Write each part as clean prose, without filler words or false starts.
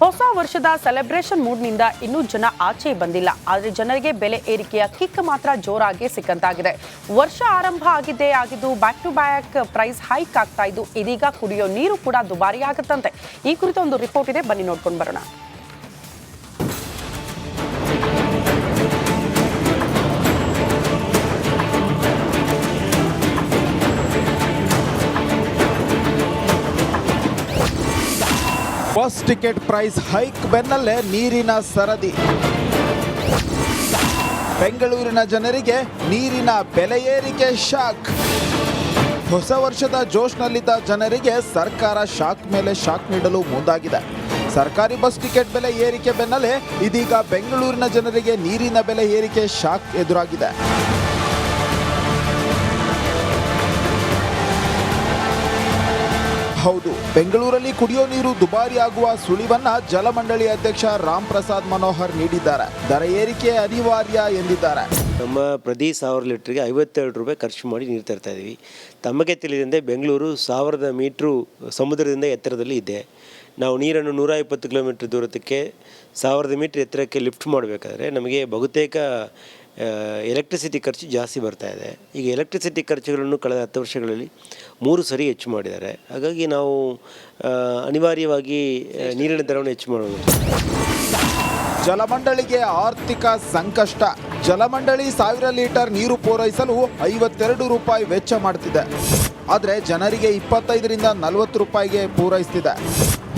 ಹೊಸ ವರ್ಷದ ಸೆಲೆಬ್ರೇಷನ್ ಮೂಡ್ನಿಂದ ಇನ್ನೂ ಜನ ಆಚೆ ಬಂದಿಲ್ಲ. ಆದರೆ ಜನರಿಗೆ ಬೆಲೆ ಏರಿಕೆಯ ಕಿಕ್ ಮಾತ್ರ ಜೋರಾಗಿ ಸಿಕ್ಕಂತಾಗಿದೆ. ವರ್ಷ ಆರಂಭ ಆಗಿದ್ದು back to back price hike ಆಗ್ತಾ ಇದ್ದು ಇದೀಗ ಕುಡಿಯೋ ನೀರು ಕೂಡ ದುಬಾರಿ ಆಗುತ್ತಂತೆ. ಈ ಕುರಿತು ಒಂದು ರಿಪೋರ್ಟ್ ಇದೆ, ಬನ್ನಿ ನೋಡ್ಕೊಂಡು ಬರೋಣ. ಬಸ್ ಟಿಕೆಟ್ ಪ್ರೈಸ್ ಹೈಕ್ ಬೆನ್ನಲ್ಲೇ ನೀರಿನ ಸರದಿ. ಬೆಂಗಳೂರಿನ ಜನರಿಗೆ ನೀರಿನ ಬೆಲೆ ಏರಿಕೆ ಶಾಕ್. ಹೊಸ ವರ್ಷದ ಜೋಶ್ನಲ್ಲಿದ್ದ ಜನರಿಗೆ ಸರ್ಕಾರ ಶಾಕ್ ಮೇಲೆ ಶಾಕ್ ನೀಡಲು ಮುಂದಾಗಿದೆ. ಸರ್ಕಾರಿ ಬಸ್ ಟಿಕೆಟ್ ಬೆಲೆ ಏರಿಕೆ ಬೆನ್ನಲ್ಲೇ ಇದೀಗ ಬೆಂಗಳೂರಿನ ಜನರಿಗೆ ನೀರಿನ ಬೆಲೆ ಏರಿಕೆ ಶಾಕ್ ಎದುರಾಗಿದೆ. ಹೌದು, ಬೆಂಗಳೂರಲ್ಲಿ ಕುಡಿಯೋ ನೀರು ದುಬಾರಿ ಆಗುವ ಸುಳಿವನ್ನ ಜಲಮಂಡಳಿ ಅಧ್ಯಕ್ಷ ರಾಮ್ ಪ್ರಸಾದ್ ಮನೋಹರ್ ನೀಡಿದ್ದಾರೆ. ದರ ಏರಿಕೆ ಅನಿವಾರ್ಯ ಎಂದಿದ್ದಾರೆ. ನಮ್ಮ ಪ್ರತಿ 1000 ಲೀಟ್ರಿಗೆ 52 ರೂಪಾಯಿ ಖರ್ಚು ಮಾಡಿ ನೀರು ತರ್ತಾ ಇದ್ದೀವಿ. ತಮಗೆ ತಿಳಿದಂತೆ ಬೆಂಗಳೂರು 1000 ಮೀಟ್ರು ಸಮುದ್ರದಿಂದ ಎತ್ತರದಲ್ಲಿ ಇದೆ. ನಾವು ನೀರನ್ನು 120 ಕಿಲೋಮೀಟರ್ ದೂರಕ್ಕೆ 1000 ಮೀಟ್ರ್ ಎತ್ತರಕ್ಕೆ ಲಿಫ್ಟ್ ಮಾಡಬೇಕಾದ್ರೆ ನಮಗೆ ಬಹುತೇಕ ಎಲೆಕ್ಟ್ರಿಸಿಟಿ ಖರ್ಚು ಜಾಸ್ತಿ ಬರ್ತಾ ಇದೆ. ಈಗ ಎಲೆಕ್ಟ್ರಿಸಿಟಿ ಖರ್ಚುಗಳನ್ನು ಕಳೆದ 10 ವರ್ಷಗಳಲ್ಲಿ 3 ಸರಿ ಹೆಚ್ಚು ಮಾಡಿದ್ದಾರೆ. ಹಾಗಾಗಿ ನಾವು ಅನಿವಾರ್ಯವಾಗಿ ನೀರಿನ ದರವನ್ನು ಹೆಚ್ಚು ಮಾಡಬಹುದು. ಜಲಮಂಡಳಿಗೆ ಆರ್ಥಿಕ ಸಂಕಷ್ಟ. ಜಲಮಂಡಳಿ 1000 ಲೀಟರ್ ನೀರು ಪೂರೈಸಲು 52 ರೂಪಾಯಿ ವೆಚ್ಚ ಮಾಡ್ತಿದೆ. ಆದರೆ ಜನರಿಗೆ 25ರಿಂದ 40 ರೂಪಾಯಿಗೆ ಪೂರೈಸ್ತಿದೆ.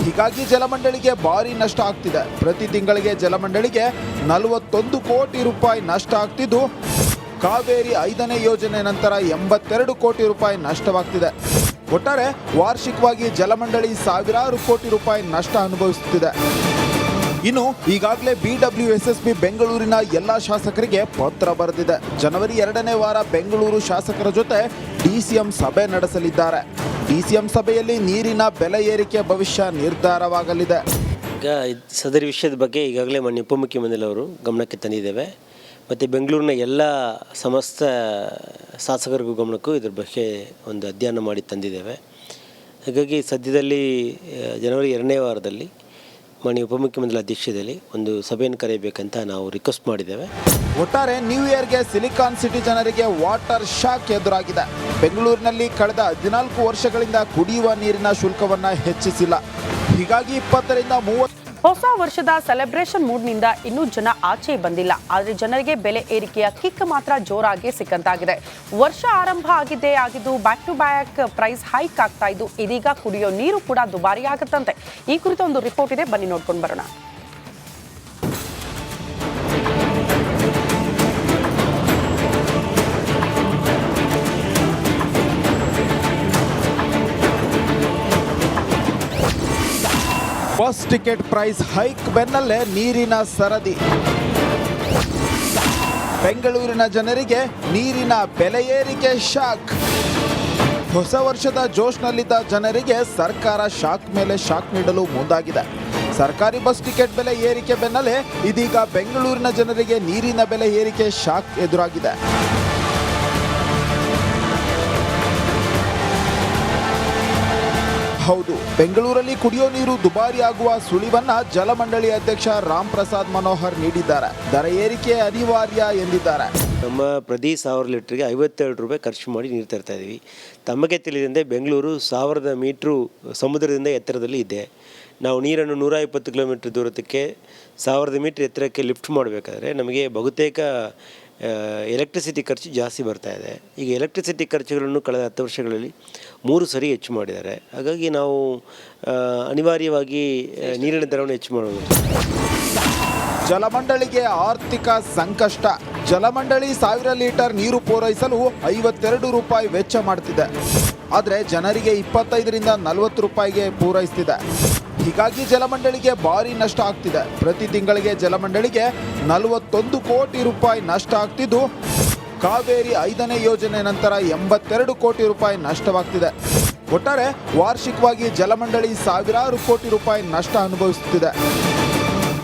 ಹೀಗಾಗಿ ಜಲಮಂಡಳಿಗೆ ಭಾರಿ ನಷ್ಟ ಆಗ್ತಿದೆ. ಪ್ರತಿ ತಿಂಗಳಿಗೆ ಜಲಮಂಡಳಿಗೆ 41 ಕೋಟಿ ರೂಪಾಯಿ ನಷ್ಟ ಆಗ್ತಿದ್ದು, ಕಾವೇರಿ 5ನೇ ಯೋಜನೆ ನಂತರ 82 ಕೋಟಿ ರೂಪಾಯಿ ನಷ್ಟವಾಗ್ತಿದೆ. ಒಟ್ಟಾರೆ ವಾರ್ಷಿಕವಾಗಿ ಜಲಮಂಡಳಿ ಸಾವಿರಾರು ಕೋಟಿ ರೂಪಾಯಿ ನಷ್ಟ ಅನುಭವಿಸುತ್ತಿದೆ. ಇನ್ನು ಈಗಾಗಲೇ BWSSB ಬೆಂಗಳೂರಿನ ಎಲ್ಲ ಶಾಸಕರಿಗೆ ಪತ್ರ ಬರೆದಿದೆ. ಜನವರಿ 2ನೇ ವಾರ ಬೆಂಗಳೂರು ಶಾಸಕರ ಜೊತೆ DCM ಸಭೆ ನಡೆಸಲಿದ್ದಾರೆ. DCM ಸಭೆಯಲ್ಲಿ ನೀರಿನ ಬೆಲೆ ಏರಿಕೆ ಭವಿಷ್ಯ ನಿರ್ಧಾರವಾಗಲಿದೆ. ಈಗ ಸದರಿ ವಿಷಯದ ಬಗ್ಗೆ ಈಗಾಗಲೇ ಮಾನ್ಯ ಉಪಮುಖ್ಯಮಂತ್ರಿಯವರು ಗಮನಕ್ಕೆ ತಂದಿದ್ದೇವೆ. ಮತ್ತು ಬೆಂಗಳೂರಿನ ಎಲ್ಲ ಸಮಸ್ತ ಶಾಸಕರಿಗೂ ಗಮನಕ್ಕೂ ಇದ್ರ ಬಗ್ಗೆ ಒಂದು ಅಧ್ಯಯನ ಮಾಡಿ ತಂದಿದ್ದೇವೆ. ಹಾಗಾಗಿ ಸದ್ಯದಲ್ಲಿ ಜನವರಿ 2ನೇ ವಾರದಲ್ಲಿ ಮಾನ್ಯ ಉಪಮುಖ್ಯಮಂತ್ರಿ ಅಧ್ಯಕ್ಷತೆಯಲ್ಲಿ ಒಂದು ಸಭೆಯನ್ನು ಕರೆಯಬೇಕಂತ ನಾವು ರಿಕ್ವೆಸ್ಟ್ ಮಾಡಿದ್ದೇವೆ. ಒಟ್ಟಾರೆ ನ್ಯೂ ಇಯರ್ಗೆ ಸಿಲಿಕಾನ್ ಸಿಟಿ ಜನರಿಗೆ ವಾಟರ್ ಶಾಕ್ ಎದುರಾಗಿದೆ. ಬೆಂಗಳೂರಿನಲ್ಲಿ ಕಳೆದ 14 ವರ್ಷಗಳಿಂದ ಕುಡಿಯುವ ನೀರಿನ ಶುಲ್ಕವನ್ನು ಹೆಚ್ಚಿಸಿಲ್ಲ. ಹೀಗಾಗಿ 20ರಿಂದ 30 ಹೊಸ ವರ್ಷದ ಸೆಲೆಬ್ರೇಷನ್ ಮೂಡ್ನಿಂದ ಇನ್ನೂ ಜನ ಆಚೆ ಬಂದಿಲ್ಲ. ಆದರೆ ಜನರಿಗೆ ಬೆಲೆ ಏರಿಕೆಯ ಕಿಕ್ ಮಾತ್ರ ಜೋರಾಗಿ ಸಿಕ್ಕಂತಾಗಿದೆ. ವರ್ಷ ಆರಂಭ ಆಗಿದ್ದು back to back price hike ಆಗ್ತಾ ಇದ್ದು ಇದೀಗ ಕುಡಿಯೋ ನೀರು ಕೂಡ ದುಬಾರಿ ಆಗುತ್ತಂತೆ. ಈ ಕುರಿತು ಒಂದು ರಿಪೋರ್ಟ್ ಇದೆ, ಬನ್ನಿ ನೋಡ್ಕೊಂಡು ಬರೋಣ. ಬಸ್ ಟಿಕೆಟ್ ಪ್ರೈಸ್ ಹೈಕ್ ಬೆನ್ನಲ್ಲೇ ನೀರಿನ ಸರದಿ. ಬೆಂಗಳೂರಿನ ಜನರಿಗೆ ನೀರಿನ ಬೆಲೆ ಏರಿಕೆ ಶಾಕ್. ಹೊಸ ವರ್ಷದ ಜೋಶ್ನಲ್ಲಿದ್ದ ಜನರಿಗೆ ಸರ್ಕಾರ ಶಾಕ್ ಮೇಲೆ ಶಾಕ್ ನೀಡಲು ಮುಂದಾಗಿದೆ. ಸರ್ಕಾರಿ ಬಸ್ ಟಿಕೆಟ್ ಬೆಲೆ ಏರಿಕೆ ಬೆನ್ನಲ್ಲೇ ಇದೀಗ ಬೆಂಗಳೂರಿನ ಜನರಿಗೆ ನೀರಿನ ಬೆಲೆ ಏರಿಕೆ ಶಾಕ್ ಎದುರಾಗಿದೆ. ಹೌದು, ಬೆಂಗಳೂರಲ್ಲಿ ಕುಡಿಯೋ ನೀರು ದುಬಾರಿ ಆಗುವ ಸುಳಿವನ್ನ ಜಲಮಂಡಳಿ ಅಧ್ಯಕ್ಷ ರಾಮ್ ಪ್ರಸಾದ್ ಮನೋಹರ್ ನೀಡಿದ್ದಾರೆ. ದರ ಏರಿಕೆ ಅನಿವಾರ್ಯ ಎಂದಿದ್ದಾರೆ. ನಮ್ಮ ಪ್ರತಿ 1000 ಲೀಟ್ರಿಗೆ 52 ರೂಪಾಯಿ ಖರ್ಚು ಮಾಡಿ ನೀರು ತರ್ತಾ ಇದ್ದೀವಿ. ತಮಗೆ ತಿಳಿದಂತೆ ಬೆಂಗಳೂರು 1000 ಮೀಟ್ರು ಸಮುದ್ರದಿಂದ ಎತ್ತರದಲ್ಲಿ ಇದೆ. ನಾವು ನೀರನ್ನು 120 ಕಿಲೋಮೀಟರ್ ದೂರಕ್ಕೆ 1000 ಮೀಟ್ರ್ ಎತ್ತರಕ್ಕೆ ಲಿಫ್ಟ್ ಮಾಡಬೇಕಾದ್ರೆ ನಮಗೆ ಬಹುತೇಕ ಎಲೆಕ್ಟ್ರಿಸಿಟಿ ಖರ್ಚು ಜಾಸ್ತಿ ಬರ್ತಾ ಇದೆ. ಈಗ ಎಲೆಕ್ಟ್ರಿಸಿಟಿ ಖರ್ಚುಗಳನ್ನು ಕಳೆದ 10 ವರ್ಷಗಳಲ್ಲಿ 3 ಸರಿ ಹೆಚ್ಚು ಮಾಡಿದ್ದಾರೆ. ಹಾಗಾಗಿ ನಾವು ಅನಿವಾರ್ಯವಾಗಿ ನೀರಿನ ದರವನ್ನು ಹೆಚ್ಚು ಮಾಡಬಹುದು. ಜಲಮಂಡಳಿಗೆ ಆರ್ಥಿಕ ಸಂಕಷ್ಟ. ಜಲಮಂಡಳಿ 1000 ಲೀಟರ್ ನೀರು ಪೂರೈಸಲು 52 ರೂಪಾಯಿ ವೆಚ್ಚ ಮಾಡ್ತಿದೆ. ಆದರೆ ಜನರಿಗೆ 25ರಿಂದ 40 ರೂಪಾಯಿಗೆ ಪೂರೈಸ್ತಿದೆ. ಹೀಗಾಗಿ ಜಲಮಂಡಳಿಗೆ ಭಾರಿ ನಷ್ಟ ಆಗ್ತಿದೆ. ಪ್ರತಿ ತಿಂಗಳಿಗೆ ಜಲಮಂಡಳಿಗೆ 41 ಕೋಟಿ ರೂಪಾಯಿ ನಷ್ಟ ಆಗ್ತಿದ್ದು, ಕಾವೇರಿ 5ನೇ ಯೋಜನೆ ನಂತರ 82 ಕೋಟಿ ರೂಪಾಯಿ ನಷ್ಟವಾಗ್ತಿದೆ. ಒಟ್ಟಾರೆ ವಾರ್ಷಿಕವಾಗಿ ಜಲಮಂಡಳಿ ಸಾವಿರಾರು ಕೋಟಿ ರೂಪಾಯಿ ನಷ್ಟ ಅನುಭವಿಸುತ್ತಿದೆ.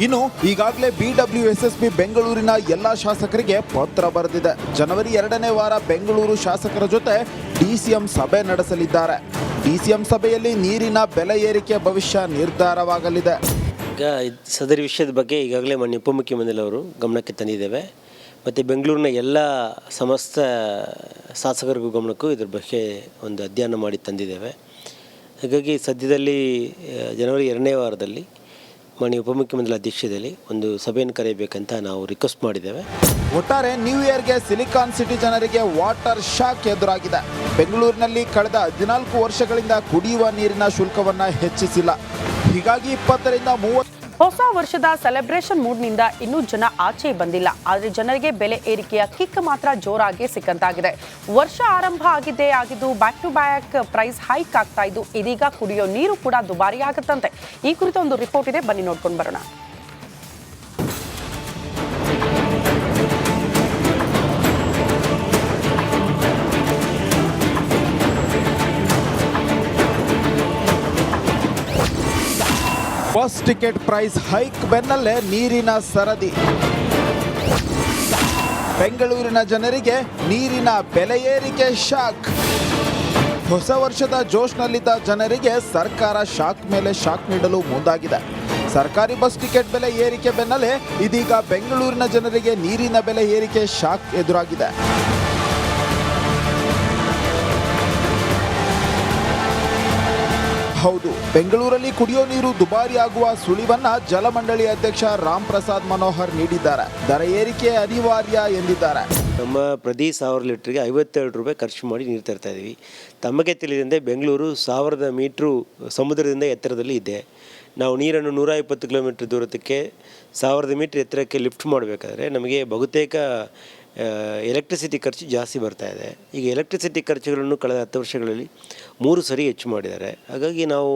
ಇನ್ನು ಈಗಾಗಲೇ BWSSB ಬೆಂಗಳೂರಿನ ಎಲ್ಲ ಶಾಸಕರಿಗೆ ಪತ್ರ ಬರೆದಿದೆ. ಜನವರಿ 2ನೇ ವಾರ ಬೆಂಗಳೂರು ಶಾಸಕರ ಜೊತೆ DCM ಸಭೆ ನಡೆಸಲಿದ್ದಾರೆ. DCM ಸಭೆಯಲ್ಲಿ ನೀರಿನ ಬೆಲೆ ಏರಿಕೆ ಭವಿಷ್ಯ ನಿರ್ಧಾರವಾಗಲಿದೆ. ಈಗ ಸದರಿ ವಿಷಯದ ಬಗ್ಗೆ ಈಗಾಗಲೇ ಮಾನ್ಯ ಉಪಮುಖ್ಯಮಂತ್ರಿಯವರು ಗಮನಕ್ಕೆ ತಂದಿದ್ದೇವೆ ಮತ್ತು ಬೆಂಗಳೂರಿನ ಎಲ್ಲ ಸಮಸ್ತ ಶಾಸಕರಿಗೂ ಗಮನಕ್ಕೂ ಇದ್ರ ಬಗ್ಗೆ ಒಂದು ಅಧ್ಯಯನ ಮಾಡಿ ತಂದಿದ್ದೇವೆ. ಹಾಗಾಗಿ ಸದ್ಯದಲ್ಲಿ ಜನವರಿ 2ನೇ ವಾರದಲ್ಲಿ ಮಾನ್ಯ ಉಪಮುಖ್ಯಮಂತ್ರಿ ಅಧ್ಯಕ್ಷತೆಯಲ್ಲಿ ಒಂದು ಸಭೆಯನ್ನು ಕರೆಯಬೇಕಂತ ನಾವು ರಿಕ್ವೆಸ್ಟ್ ಮಾಡಿದ್ದೇವೆ. ಒಟ್ಟಾರೆ ನ್ಯೂ ಇಯರ್ಗೆ ಸಿಲಿಕಾನ್ ಸಿಟಿ ಜನರಿಗೆ ವಾಟರ್ ಶಾಕ್ ಎದುರಾಗಿದೆ. ಬೆಂಗಳೂರಿನಲ್ಲಿ ಕಳೆದ 14 ವರ್ಷಗಳಿಂದ ಕುಡಿಯುವ ನೀರಿನ ಶುಲ್ಕವನ್ನು ಹೆಚ್ಚಿಸಿಲ್ಲ. ಹೀಗಾಗಿ 20 ರಿಂದ 30 ಹೊಸ ವರ್ಷದ ಸೆಲೆಬ್ರೇಷನ್ ಮೂಡ್ನಿಂದ ಇನ್ನೂ ಜನ ಆಚೆ ಬಂದಿಲ್ಲ. ಆದರೆ ಜನರಿಗೆ ಬೆಲೆ ಏರಿಕೆಯ ಕಿಕ್ ಮಾತ್ರ ಜೋರಾಗಿ ಸಿಕ್ಕಂತಾಗಿದೆ. ವರ್ಷ ಆರಂಭ ಆಗಿದ್ದು back to back price hike ಆಗ್ತಾ ಇದ್ದು ಇದೀಗ ಕುಡಿಯೋ ನೀರು ಕೂಡ ದುಬಾರಿ ಆಗುತ್ತಂತೆ. ಈ ಕುರಿತು ಒಂದು ರಿಪೋರ್ಟ್ ಇದೆ, ಬನ್ನಿ ನೋಡ್ಕೊಂಡು ಬರೋಣ. ಬಸ್ ಟಿಕೆಟ್ ಪ್ರೈಸ್ ಹೈಕ್ ಬೆನ್ನಲ್ಲೇ ನೀರಿನ ಸರದಿ. ಬೆಂಗಳೂರಿನ ಜನರಿಗೆ ನೀರಿನ ಬೆಲೆ ಏರಿಕೆ ಶಾಕ್. ಹೊಸ ವರ್ಷದ ಜೋಶ್ನಲ್ಲಿದ್ದ ಜನರಿಗೆ ಸರ್ಕಾರ ಶಾಕ್ ಮೇಲೆ ಶಾಕ್ ನೀಡಲು ಮುಂದಾಗಿದೆ. ಸರ್ಕಾರಿ ಬಸ್ ಟಿಕೆಟ್ ಬೆಲೆ ಏರಿಕೆ ಬೆನ್ನಲ್ಲೇ ಇದೀಗ ಬೆಂಗಳೂರಿನ ಜನರಿಗೆ ನೀರಿನ ಬೆಲೆ ಏರಿಕೆ ಶಾಕ್ ಎದುರಾಗಿದೆ. ಹೌದು, ಬೆಂಗಳೂರಲ್ಲಿ ಕುಡಿಯೋ ನೀರು ದುಬಾರಿ ಆಗುವ ಸುಳಿವನ್ನ ಜಲಮಂಡಳಿ ಅಧ್ಯಕ್ಷ ರಾಮ್ ಪ್ರಸಾದ್ ಮನೋಹರ್ ನೀಡಿದ್ದಾರೆ. ದರ ಏರಿಕೆ ಅನಿವಾರ್ಯ ಎಂದಿದ್ದಾರೆ. ನಮ್ಮ ಪ್ರತಿ 1000 ಲೀಟ್ರಿಗೆ 52 ರೂಪಾಯಿ ಖರ್ಚು ಮಾಡಿ ನೀರು ತರ್ತಾ ಇದ್ದೀವಿ. ತಮಗೆ ತಿಳಿದಂತೆ ಬೆಂಗಳೂರು 1000 ಮೀಟ್ರು ಸಮುದ್ರದಿಂದ ಎತ್ತರದಲ್ಲಿ ಇದೆ. ನಾವು ನೀರನ್ನು 120 ಕಿಲೋಮೀಟ್ರ್ ದೂರಕ್ಕೆ 1000 ಮೀಟ್ರ್ ಎತ್ತರಕ್ಕೆ ಲಿಫ್ಟ್ ಮಾಡಬೇಕಾದ್ರೆ ನಮಗೆ ಬಹುತೇಕ ಎಲೆಕ್ಟ್ರಿಸಿಟಿ ಖರ್ಚು ಜಾಸ್ತಿ ಬರ್ತಾ ಇದೆ. ಈಗ ಎಲೆಕ್ಟ್ರಿಸಿಟಿ ಖರ್ಚುಗಳನ್ನು ಕಳೆದ 10 ವರ್ಷಗಳಲ್ಲಿ 3 ಸರಿ ಹೆಚ್ಚು ಮಾಡಿದ್ದಾರೆ. ಹಾಗಾಗಿ ನಾವು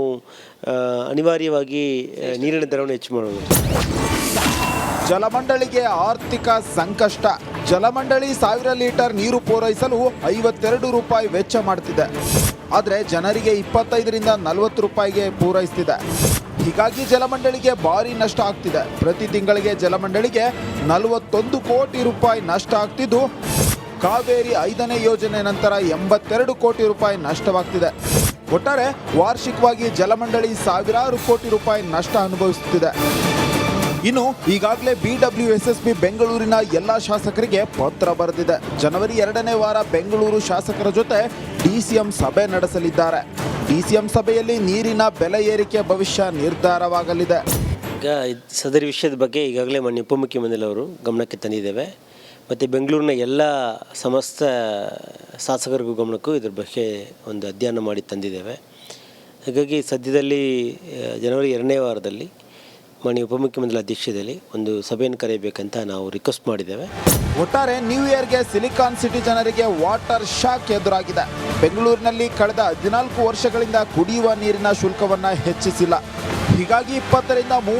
ಅನಿವಾರ್ಯವಾಗಿ ನೀರಿನ ದರವನ್ನು ಹೆಚ್ಚು ಮಾಡಬಹುದು. ಜಲಮಂಡಳಿಗೆ ಆರ್ಥಿಕ ಸಂಕಷ್ಟ. ಜಲಮಂಡಳಿ 1000 ಲೀಟರ್ ನೀರು ಪೂರೈಸಲು 52 ರೂಪಾಯಿ ವೆಚ್ಚ ಮಾಡ್ತಿದೆ. ಆದರೆ ಜನರಿಗೆ 25 ರಿಂದ 40 ರೂಪಾಯಿಗೆ ಪೂರೈಸ್ತಿದೆ. ಹೀಗಾಗಿ ಜಲಮಂಡಳಿಗೆ ಭಾರಿ ನಷ್ಟ ಆಗ್ತಿದೆ. ಪ್ರತಿ ತಿಂಗಳಿಗೆ ಜಲಮಂಡಳಿಗೆ 41 ಕೋಟಿ ರೂಪಾಯಿ ನಷ್ಟ ಆಗ್ತಿದ್ದು, ಕಾವೇರಿ 5ನೇ ಯೋಜನೆ ನಂತರ 82 ಕೋಟಿ ರೂಪಾಯಿ ನಷ್ಟವಾಗ್ತಿದೆ. ಒಟ್ಟಾರೆ ವಾರ್ಷಿಕವಾಗಿ ಜಲಮಂಡಳಿ ಸಾವಿರಾರು ಕೋಟಿ ರೂಪಾಯಿ ನಷ್ಟ ಅನುಭವಿಸುತ್ತಿದೆ. ಇನ್ನು ಈಗಾಗಲೇ BWSSB ಬೆಂಗಳೂರಿನ ಎಲ್ಲ ಶಾಸಕರಿಗೆ ಪತ್ರ ಬರೆದಿದೆ. ಜನವರಿ 2ನೇ ವಾರ ಬೆಂಗಳೂರು ಶಾಸಕರ ಜೊತೆ DCM ಸಭೆ ನಡೆಸಲಿದ್ದಾರೆ. DCM ಸಭೆಯಲ್ಲಿ ನೀರಿನ ಬೆಲೆ ಏರಿಕೆ ಭವಿಷ್ಯ ನಿರ್ಧಾರವಾಗಲಿದೆ. ಈಗ ಸದರಿ ವಿಷಯದ ಬಗ್ಗೆ ಈಗಾಗಲೇ ಮಾನ್ಯ ಉಪಮುಖ್ಯಮಂತ್ರಿಯವರು ಗಮನಕ್ಕೆ ತಂದಿದ್ದೇವೆ ಮತ್ತು ಬೆಂಗಳೂರಿನ ಎಲ್ಲ ಸಮಸ್ತ ಶಾಸಕರಿಗೂ ಗಮನಕ್ಕೂ ಇದ್ರ ಬಗ್ಗೆ ಒಂದು ಅಧ್ಯಯನ ಮಾಡಿ ತಂದಿದ್ದೇವೆ. ಹಾಗಾಗಿ ಸದ್ಯದಲ್ಲಿ ಜನವರಿ 2ನೇ ವಾರದಲ್ಲಿ ಮಾನ್ಯ ಉಪಮುಖ್ಯಮಂತ್ರಿ ಅಧ್ಯಕ್ಷತೆಯಲ್ಲಿ ಒಂದು ಸಭೆಯನ್ನು ಕರೆಯಬೇಕಂತ ನಾವು ರಿಕ್ವೆಸ್ಟ್ ಮಾಡಿದ್ದೇವೆ. ಒಟ್ಟಾರೆ ನ್ಯೂ ಇಯರ್ಗೆ ಸಿಲಿಕಾನ್ ಸಿಟಿ ಜನರಿಗೆ ವಾಟರ್ ಶಾಕ್ ಎದುರಾಗಿದೆ. ಬೆಂಗಳೂರಿನಲ್ಲಿ ಕಳೆದ 14 ವರ್ಷಗಳಿಂದ ಕುಡಿಯುವ ನೀರಿನ ಶುಲ್ಕವನ್ನು ಹೆಚ್ಚಿಸಿಲ್ಲ. ಹೀಗಾಗಿ 20 ರಿಂದ 30